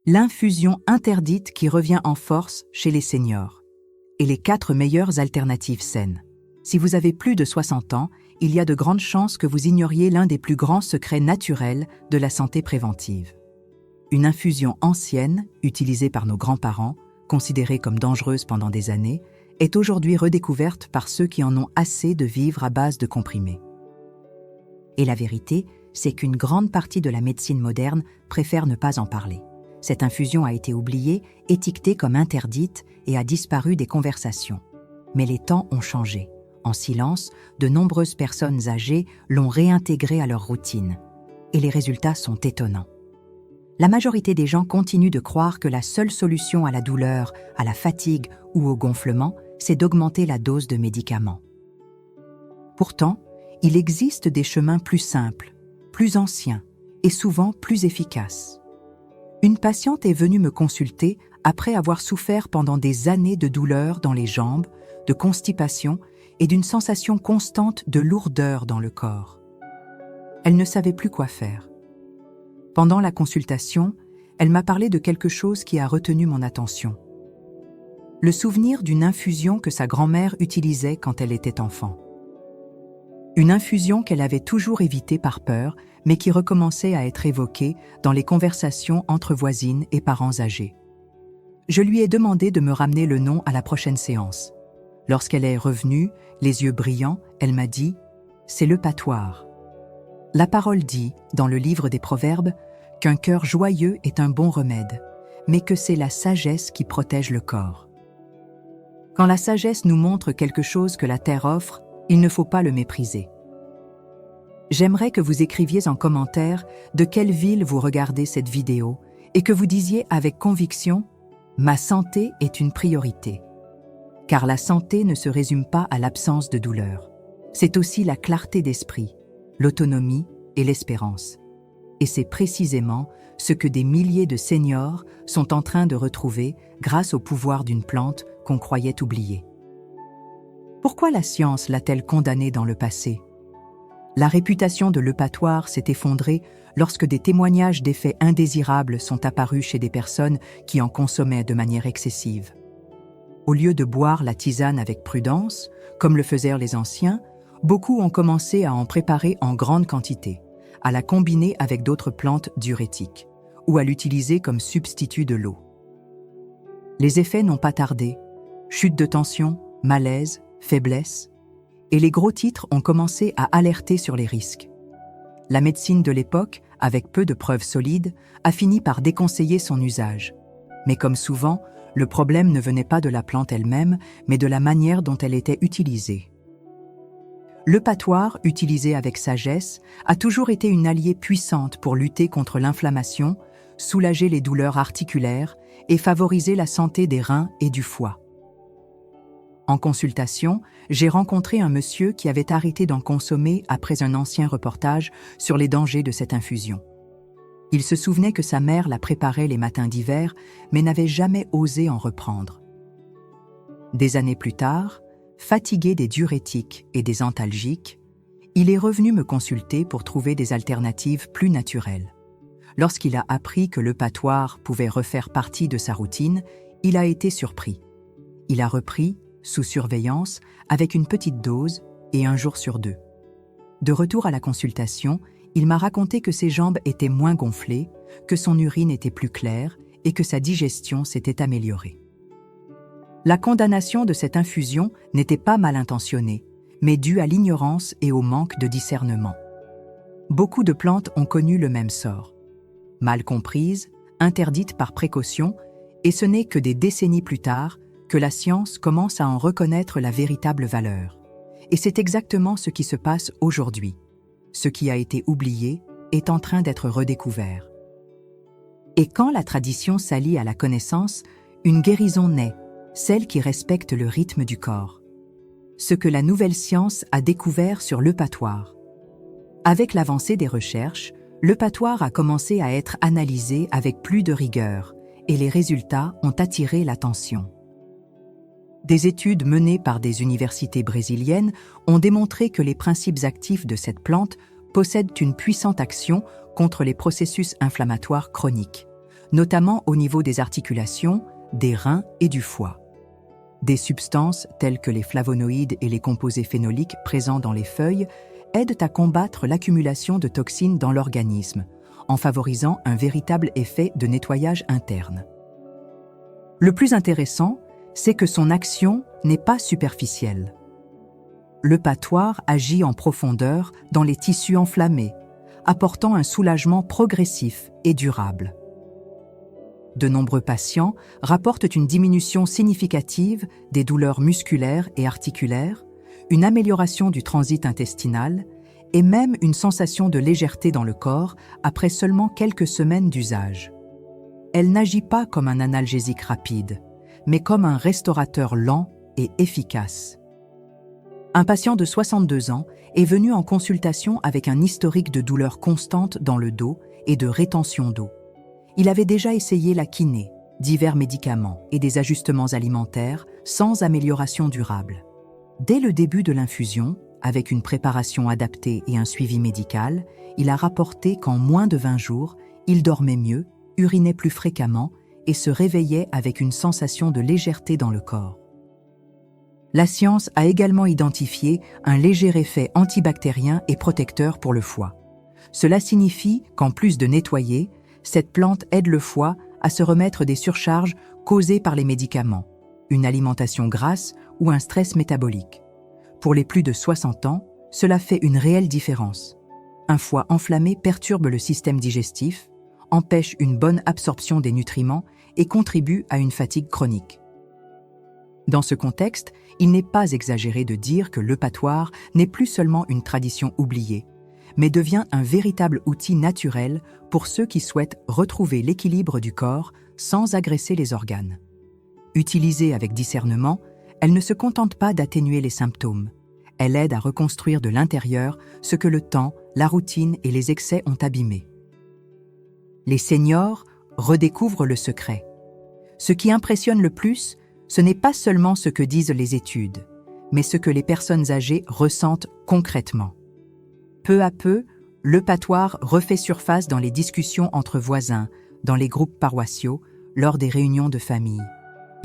L'infusion interdite qui revient en force chez les seniors. Et les 4 meilleures alternatives saines. Si vous avez plus de 60 ans, il y a de grandes chances que vous ignoriez l'un des plus grands secrets naturels de la santé préventive. Une infusion ancienne, utilisée par nos grands-parents, considérée comme dangereuse pendant des années, est aujourd'hui redécouverte par ceux qui en ont assez de vivre à base de comprimés. Et la vérité, c'est qu'une grande partie de la médecine moderne préfère ne pas en parler. Cette infusion a été oubliée, étiquetée comme interdite et a disparu des conversations. Mais les temps ont changé. En silence, de nombreuses personnes âgées l'ont réintégrée à leur routine. Et les résultats sont étonnants. La majorité des gens continuent de croire que la seule solution à la douleur, à la fatigue ou au gonflement, c'est d'augmenter la dose de médicaments. Pourtant, il existe des chemins plus simples, plus anciens et souvent plus efficaces. Une patiente est venue me consulter après avoir souffert pendant des années de douleurs dans les jambes, de constipation et d'une sensation constante de lourdeur dans le corps. Elle ne savait plus quoi faire. Pendant la consultation, elle m'a parlé de quelque chose qui a retenu mon attention. Le souvenir d'une infusion que sa grand-mère utilisait quand elle était enfant. Une infusion qu'elle avait toujours évitée par peur, mais qui recommençait à être évoquée dans les conversations entre voisines et parents âgés. Je lui ai demandé de me ramener le nom à la prochaine séance. Lorsqu'elle est revenue, les yeux brillants, elle m'a dit « C'est le l'Eupatoire ». La parole dit, dans le livre des Proverbes, qu'un cœur joyeux est un bon remède, mais que c'est la sagesse qui protège le corps. Quand la sagesse nous montre quelque chose que la terre offre, il ne faut pas le mépriser. J'aimerais que vous écriviez en commentaire de quelle ville vous regardez cette vidéo et que vous disiez avec conviction « Ma santé est une priorité ». Car la santé ne se résume pas à l'absence de douleur. C'est aussi la clarté d'esprit, l'autonomie et l'espérance. Et c'est précisément ce que des milliers de seniors sont en train de retrouver grâce au pouvoir d'une plante qu'on croyait oubliée. Pourquoi la science l'a-t-elle condamnée dans le passé? La réputation de l'Eupatoire s'est effondrée lorsque des témoignages d'effets indésirables sont apparus chez des personnes qui en consommaient de manière excessive. Au lieu de boire la tisane avec prudence, comme le faisaient les anciens, beaucoup ont commencé à en préparer en grande quantité, à la combiner avec d'autres plantes diurétiques, ou à l'utiliser comme substitut de l'eau. Les effets n'ont pas tardé. Chute de tension, malaise, faiblesse, et les gros titres ont commencé à alerter sur les risques. La médecine de l'époque, avec peu de preuves solides, a fini par déconseiller son usage. Mais comme souvent, le problème ne venait pas de la plante elle-même, mais de la manière dont elle était utilisée. L'Eupatoire, utilisé avec sagesse, a toujours été une alliée puissante pour lutter contre l'inflammation, soulager les douleurs articulaires et favoriser la santé des reins et du foie. En consultation, j'ai rencontré un monsieur qui avait arrêté d'en consommer après un ancien reportage sur les dangers de cette infusion. Il se souvenait que sa mère la préparait les matins d'hiver, mais n'avait jamais osé en reprendre. Des années plus tard, fatigué des diurétiques et des antalgiques, il est revenu me consulter pour trouver des alternatives plus naturelles. Lorsqu'il a appris que l'Eupatoire pouvait refaire partie de sa routine, il a été surpris. Il a repris, sous surveillance, avec une petite dose et 1 jour sur 2. De retour à la consultation, il m'a raconté que ses jambes étaient moins gonflées, que son urine était plus claire et que sa digestion s'était améliorée. La condamnation de cette infusion n'était pas mal intentionnée, mais due à l'ignorance et au manque de discernement. Beaucoup de plantes ont connu le même sort. Mal comprises, interdites par précaution, et ce n'est que des décennies plus tard que la science commence à en reconnaître la véritable valeur. Et c'est exactement ce qui se passe aujourd'hui. Ce qui a été oublié est en train d'être redécouvert. Et quand la tradition s'allie à la connaissance, une guérison naît, celle qui respecte le rythme du corps. Ce que la nouvelle science a découvert sur l'Eupatoire. Avec l'avancée des recherches, l'Eupatoire a commencé à être analysé avec plus de rigueur et les résultats ont attiré l'attention. Des études menées par des universités brésiliennes ont démontré que les principes actifs de cette plante possèdent une puissante action contre les processus inflammatoires chroniques, notamment au niveau des articulations, des reins et du foie. Des substances telles que les flavonoïdes et les composés phénoliques présents dans les feuilles aident à combattre l'accumulation de toxines dans l'organisme, en favorisant un véritable effet de nettoyage interne. Le plus intéressant, c'est que son action n'est pas superficielle. L'eupatoire agit en profondeur dans les tissus enflammés, apportant un soulagement progressif et durable. De nombreux patients rapportent une diminution significative des douleurs musculaires et articulaires, une amélioration du transit intestinal et même une sensation de légèreté dans le corps après seulement quelques semaines d'usage. Elle n'agit pas comme un analgésique rapide, mais comme un restaurateur lent et efficace. Un patient de 62 ans est venu en consultation avec un historique de douleurs constantes dans le dos et de rétention d'eau. Il avait déjà essayé la kiné, divers médicaments et des ajustements alimentaires sans amélioration durable. Dès le début de l'infusion, avec une préparation adaptée et un suivi médical, il a rapporté qu'en moins de 20 jours, il dormait mieux, urinait plus fréquemment et se réveillait avec une sensation de légèreté dans le corps. La science a également identifié un léger effet antibactérien et protecteur pour le foie. Cela signifie qu'en plus de nettoyer, cette plante aide le foie à se remettre des surcharges causées par les médicaments, une alimentation grasse ou un stress métabolique. Pour les plus de 60 ans, cela fait une réelle différence. Un foie enflammé perturbe le système digestif, empêche une bonne absorption des nutriments et contribue à une fatigue chronique. Dans ce contexte, il n'est pas exagéré de dire que l'eupatoire n'est plus seulement une tradition oubliée, mais devient un véritable outil naturel pour ceux qui souhaitent retrouver l'équilibre du corps sans agresser les organes. Utilisée avec discernement, elle ne se contente pas d'atténuer les symptômes. Elle aide à reconstruire de l'intérieur ce que le temps, la routine et les excès ont abîmé. Les seniors redécouvrent le secret. Ce qui impressionne le plus, ce n'est pas seulement ce que disent les études, mais ce que les personnes âgées ressentent concrètement. Peu à peu, l'eupatoire refait surface dans les discussions entre voisins, dans les groupes paroissiaux, lors des réunions de famille.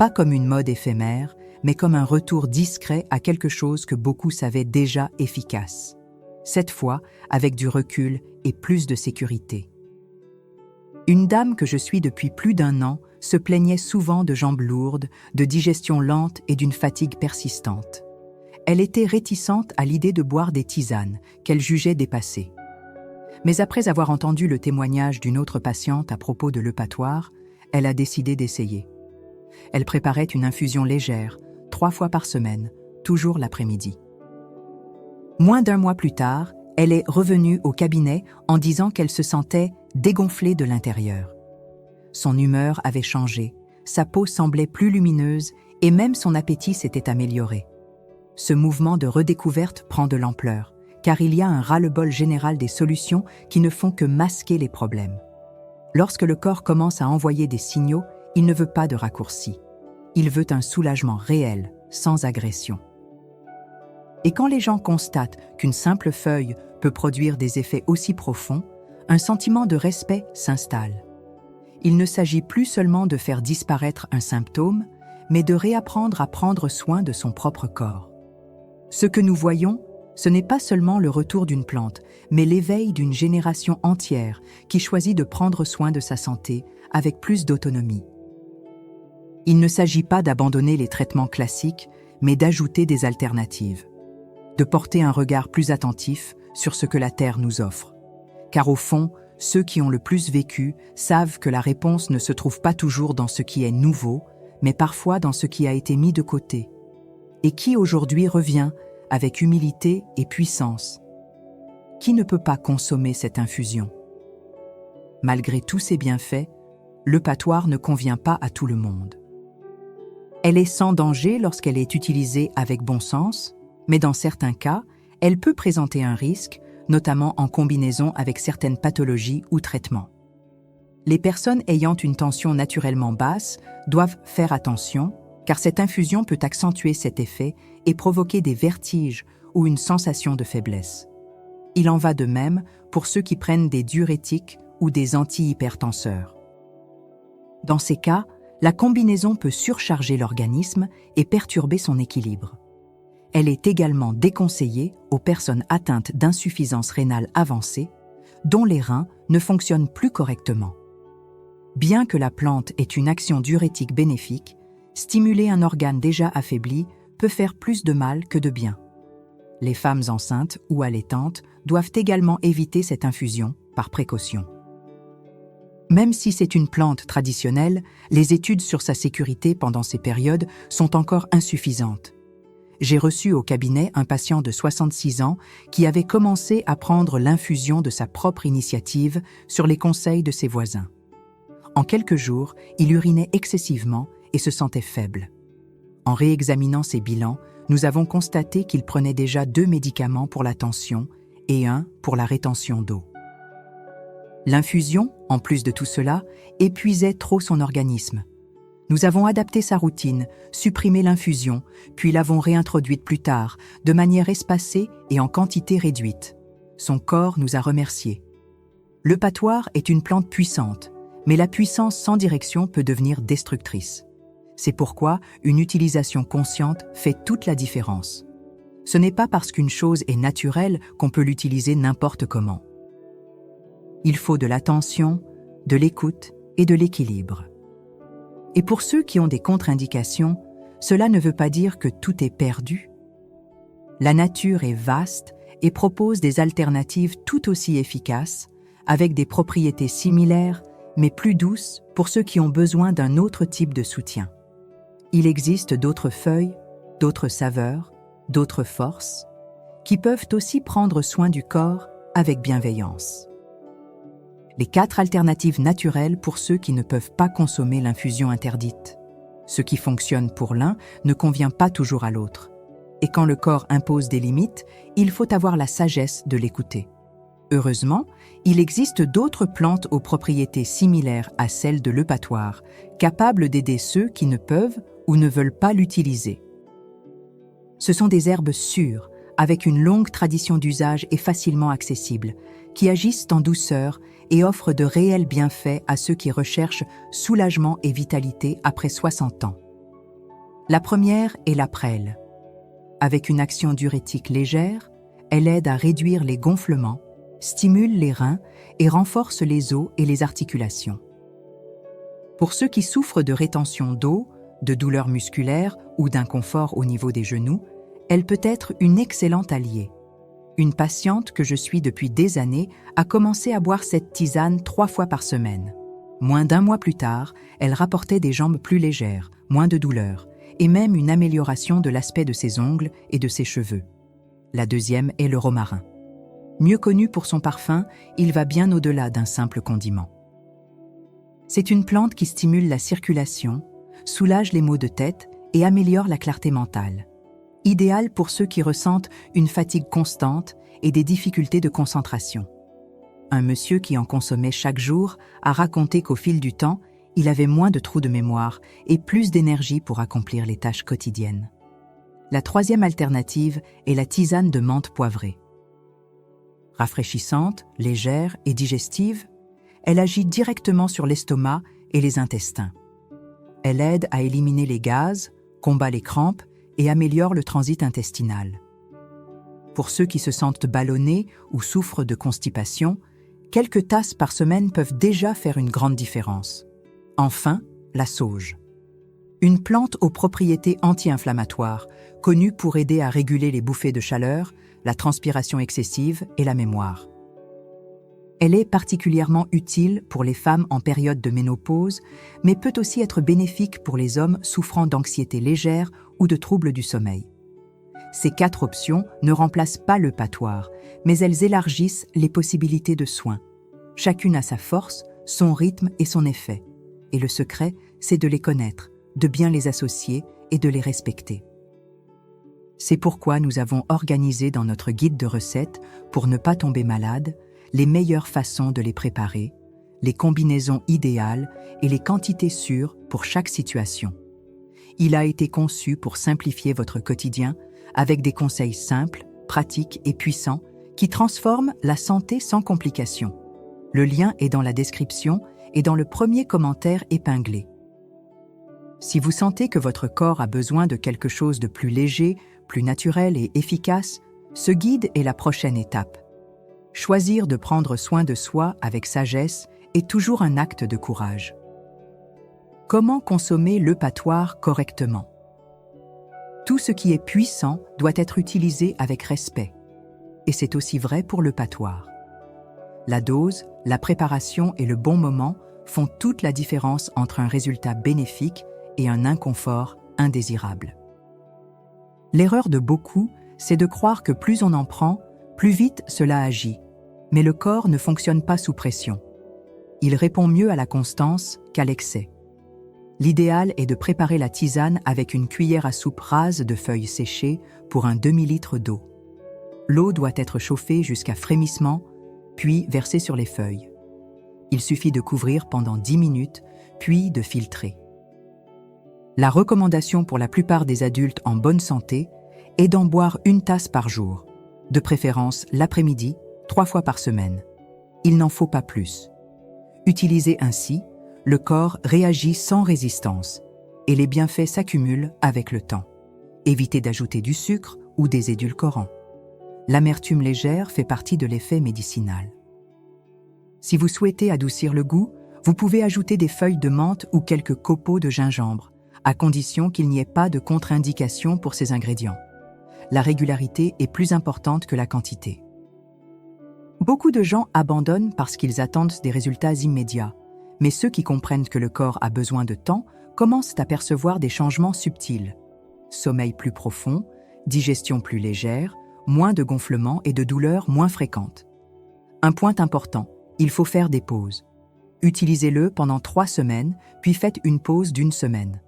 Pas comme une mode éphémère, mais comme un retour discret à quelque chose que beaucoup savaient déjà efficace. Cette fois, avec du recul et plus de sécurité. Une dame que je suis depuis plus d'1 an se plaignait souvent de jambes lourdes, de digestion lente et d'une fatigue persistante. Elle était réticente à l'idée de boire des tisanes, qu'elle jugeait dépassées. Mais après avoir entendu le témoignage d'une autre patiente à propos de l'eupatoire, elle a décidé d'essayer. Elle préparait une infusion légère, 3 fois par semaine, toujours l'après-midi. Moins d'1 mois plus tard, elle est revenue au cabinet en disant qu'elle se sentait dégonflée de l'intérieur. Son humeur avait changé, sa peau semblait plus lumineuse et même son appétit s'était amélioré. Ce mouvement de redécouverte prend de l'ampleur, car il y a un ras-le-bol général des solutions qui ne font que masquer les problèmes. Lorsque le corps commence à envoyer des signaux, il ne veut pas de raccourcis. Il veut un soulagement réel, sans agression. Et quand les gens constatent qu'une simple feuille peut produire des effets aussi profonds, un sentiment de respect s'installe. Il ne s'agit plus seulement de faire disparaître un symptôme, mais de réapprendre à prendre soin de son propre corps. Ce que nous voyons, ce n'est pas seulement le retour d'une plante, mais l'éveil d'une génération entière qui choisit de prendre soin de sa santé avec plus d'autonomie. Il ne s'agit pas d'abandonner les traitements classiques, mais d'ajouter des alternatives. De porter un regard plus attentif sur ce que la Terre nous offre. Car au fond, ceux qui ont le plus vécu savent que la réponse ne se trouve pas toujours dans ce qui est nouveau, mais parfois dans ce qui a été mis de côté, et qui aujourd'hui revient avec humilité et puissance. Qui ne peut pas consommer cette infusion? Malgré tous ses bienfaits, l'eupatoire ne convient pas à tout le monde. Elle est sans danger lorsqu'elle est utilisée avec bon sens, mais dans certains cas, elle peut présenter un risque, notamment en combinaison avec certaines pathologies ou traitements. Les personnes ayant une tension naturellement basse doivent faire attention, car cette infusion peut accentuer cet effet et provoquer des vertiges ou une sensation de faiblesse. Il en va de même pour ceux qui prennent des diurétiques ou des antihypertenseurs. Dans ces cas, la combinaison peut surcharger l'organisme et perturber son équilibre. Elle est également déconseillée aux personnes atteintes d'insuffisance rénale avancée, dont les reins ne fonctionnent plus correctement. Bien que la plante ait une action diurétique bénéfique, stimuler un organe déjà affaibli peut faire plus de mal que de bien. Les femmes enceintes ou allaitantes doivent également éviter cette infusion par précaution. Même si c'est une plante traditionnelle, les études sur sa sécurité pendant ces périodes sont encore insuffisantes. J'ai reçu au cabinet un patient de 66 ans qui avait commencé à prendre l'infusion de sa propre initiative sur les conseils de ses voisins. En quelques jours, il urinait excessivement et se sentait faible. En réexaminant ses bilans, nous avons constaté qu'il prenait déjà 2 médicaments pour la tension et 1 pour la rétention d'eau. L'infusion, en plus de tout cela, épuisait trop son organisme. Nous avons adapté sa routine, supprimé l'infusion, puis l'avons réintroduite plus tard, de manière espacée et en quantité réduite. Son corps nous a remerciés. Le l'eupatoire est une plante puissante, mais la puissance sans direction peut devenir destructrice. C'est pourquoi une utilisation consciente fait toute la différence. Ce n'est pas parce qu'une chose est naturelle qu'on peut l'utiliser n'importe comment. Il faut de l'attention, de l'écoute et de l'équilibre. Et pour ceux qui ont des contre-indications, cela ne veut pas dire que tout est perdu. La nature est vaste et propose des alternatives tout aussi efficaces, avec des propriétés similaires, mais plus douces pour ceux qui ont besoin d'un autre type de soutien. Il existe d'autres feuilles, d'autres saveurs, d'autres forces, qui peuvent aussi prendre soin du corps avec bienveillance. Les 4 alternatives naturelles pour ceux qui ne peuvent pas consommer l'infusion interdite. Ce qui fonctionne pour l'un ne convient pas toujours à l'autre. Et quand le corps impose des limites, il faut avoir la sagesse de l'écouter. Heureusement, il existe d'autres plantes aux propriétés similaires à celles de l'eupatoire, capables d'aider ceux qui ne peuvent ou ne veulent pas l'utiliser. Ce sont des herbes sûres, avec une longue tradition d'usage et facilement accessibles, qui agissent en douceur et offrent de réels bienfaits à ceux qui recherchent soulagement et vitalité après 60 ans. La première est la prêle. Avec une action diurétique légère, elle aide à réduire les gonflements, stimule les reins et renforce les os et les articulations. Pour ceux qui souffrent de rétention d'eau, de douleurs musculaires ou d'inconfort au niveau des genoux, elle peut être une excellente alliée. Une patiente que je suis depuis des années a commencé à boire cette tisane 3 fois par semaine. Moins d'1 mois plus tard, elle rapportait des jambes plus légères, moins de douleurs, et même une amélioration de l'aspect de ses ongles et de ses cheveux. La deuxième est le romarin. Mieux connu pour son parfum, il va bien au-delà d'un simple condiment. C'est une plante qui stimule la circulation, soulage les maux de tête et améliore la clarté mentale. Idéal pour ceux qui ressentent une fatigue constante et des difficultés de concentration. Un monsieur qui en consommait chaque jour a raconté qu'au fil du temps, il avait moins de trous de mémoire et plus d'énergie pour accomplir les tâches quotidiennes. La troisième alternative est la tisane de menthe poivrée. Rafraîchissante, légère et digestive, elle agit directement sur l'estomac et les intestins. Elle aide à éliminer les gaz, combat les crampes et améliore le transit intestinal. Pour ceux qui se sentent ballonnés ou souffrent de constipation, quelques tasses par semaine peuvent déjà faire une grande différence. Enfin, la sauge. Une plante aux propriétés anti-inflammatoires, connue pour aider à réguler les bouffées de chaleur, la transpiration excessive et la mémoire. Elle est particulièrement utile pour les femmes en période de ménopause, mais peut aussi être bénéfique pour les hommes souffrant d'anxiété légère ou de troubles du sommeil. Ces 4 options ne remplacent pas l'eupatoire, mais elles élargissent les possibilités de soins. Chacune a sa force, son rythme et son effet. Et le secret, c'est de les connaître, de bien les associer et de les respecter. C'est pourquoi nous avons organisé dans notre guide de recettes, pour ne pas tomber malade, les meilleures façons de les préparer, les combinaisons idéales et les quantités sûres pour chaque situation. Il a été conçu pour simplifier votre quotidien avec des conseils simples, pratiques et puissants qui transforment la santé sans complications. Le lien est dans la description et dans le premier commentaire épinglé. Si vous sentez que votre corps a besoin de quelque chose de plus léger, plus naturel et efficace, ce guide est la prochaine étape. Choisir de prendre soin de soi avec sagesse est toujours un acte de courage. Comment consommer l'eupatoire correctement? Tout ce qui est puissant doit être utilisé avec respect. Et c'est aussi vrai pour l'eupatoire. La dose, la préparation et le bon moment font toute la différence entre un résultat bénéfique et un inconfort indésirable. L'erreur de beaucoup, c'est de croire que plus on en prend, plus vite cela agit. Mais le corps ne fonctionne pas sous pression. Il répond mieux à la constance qu'à l'excès. L'idéal est de préparer la tisane avec une cuillère à soupe rase de feuilles séchées pour un demi-litre d'eau. L'eau doit être chauffée jusqu'à frémissement, puis versée sur les feuilles. Il suffit de couvrir pendant 10 minutes, puis de filtrer. La recommandation pour la plupart des adultes en bonne santé est d'en boire 1 tasse par jour, de préférence l'après-midi, 3 fois par semaine. Il n'en faut pas plus. Utilisé ainsi, le corps réagit sans résistance et les bienfaits s'accumulent avec le temps. Évitez d'ajouter du sucre ou des édulcorants. L'amertume légère fait partie de l'effet médicinal. Si vous souhaitez adoucir le goût, vous pouvez ajouter des feuilles de menthe ou quelques copeaux de gingembre, à condition qu'il n'y ait pas de contre-indication pour ces ingrédients. La régularité est plus importante que la quantité. Beaucoup de gens abandonnent parce qu'ils attendent des résultats immédiats, mais ceux qui comprennent que le corps a besoin de temps commencent à percevoir des changements subtils. Sommeil plus profond, digestion plus légère, moins de gonflements et de douleurs moins fréquentes. Un point important, il faut faire des pauses. Utilisez-le pendant 3 semaines, puis faites une pause d'1 semaine.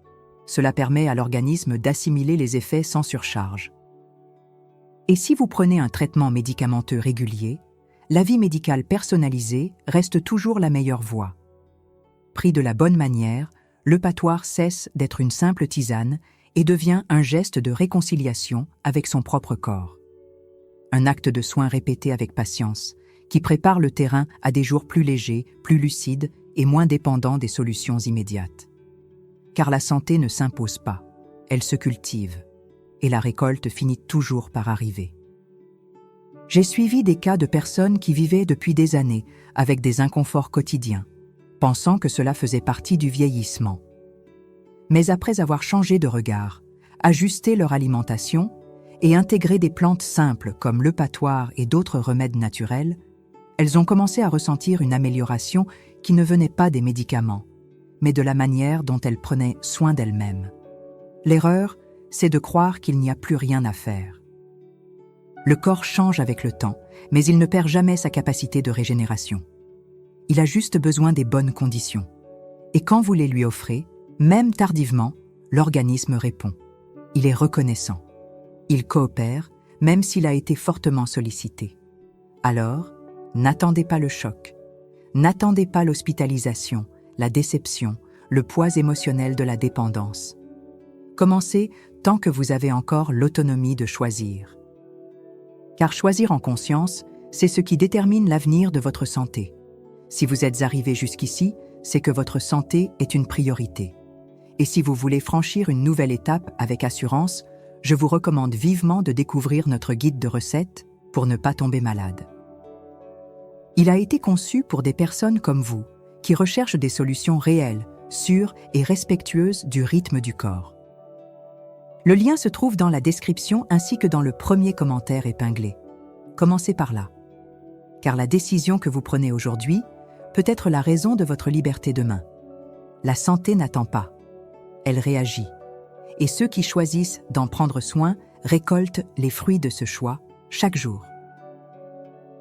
Cela permet à l'organisme d'assimiler les effets sans surcharge. Et si vous prenez un traitement médicamenteux régulier, l'avis médical personnalisé reste toujours la meilleure voie. Pris de la bonne manière, l'eupatoire cesse d'être une simple tisane et devient un geste de réconciliation avec son propre corps. Un acte de soin répété avec patience, qui prépare le terrain à des jours plus légers, plus lucides et moins dépendants des solutions immédiates. Car la santé ne s'impose pas, elle se cultive, et la récolte finit toujours par arriver. J'ai suivi des cas de personnes qui vivaient depuis des années avec des inconforts quotidiens, pensant que cela faisait partie du vieillissement. Mais après avoir changé de regard, ajusté leur alimentation et intégré des plantes simples comme l'eupatoire et d'autres remèdes naturels, elles ont commencé à ressentir une amélioration qui ne venait pas des médicaments, mais de la manière dont elles prenaient soin d'elles-mêmes. L'erreur, c'est de croire qu'il n'y a plus rien à faire. Le corps change avec le temps, mais il ne perd jamais sa capacité de régénération. Il a juste besoin des bonnes conditions. Et quand vous les lui offrez, même tardivement, l'organisme répond. Il est reconnaissant. Il coopère, même s'il a été fortement sollicité. Alors, n'attendez pas le choc. N'attendez pas l'hospitalisation, la déception, le poids émotionnel de la dépendance. Commencez tant que vous avez encore l'autonomie de choisir. Car choisir en conscience, c'est ce qui détermine l'avenir de votre santé. Si vous êtes arrivé jusqu'ici, c'est que votre santé est une priorité. Et si vous voulez franchir une nouvelle étape avec assurance, je vous recommande vivement de découvrir notre guide de recettes pour ne pas tomber malade. Il a été conçu pour des personnes comme vous, qui recherchent des solutions réelles, sûres et respectueuses du rythme du corps. Le lien se trouve dans la description ainsi que dans le premier commentaire épinglé. Commencez par là. Car la décision que vous prenez aujourd'hui peut être la raison de votre liberté demain. La santé n'attend pas. Elle réagit. Et ceux qui choisissent d'en prendre soin récoltent les fruits de ce choix chaque jour.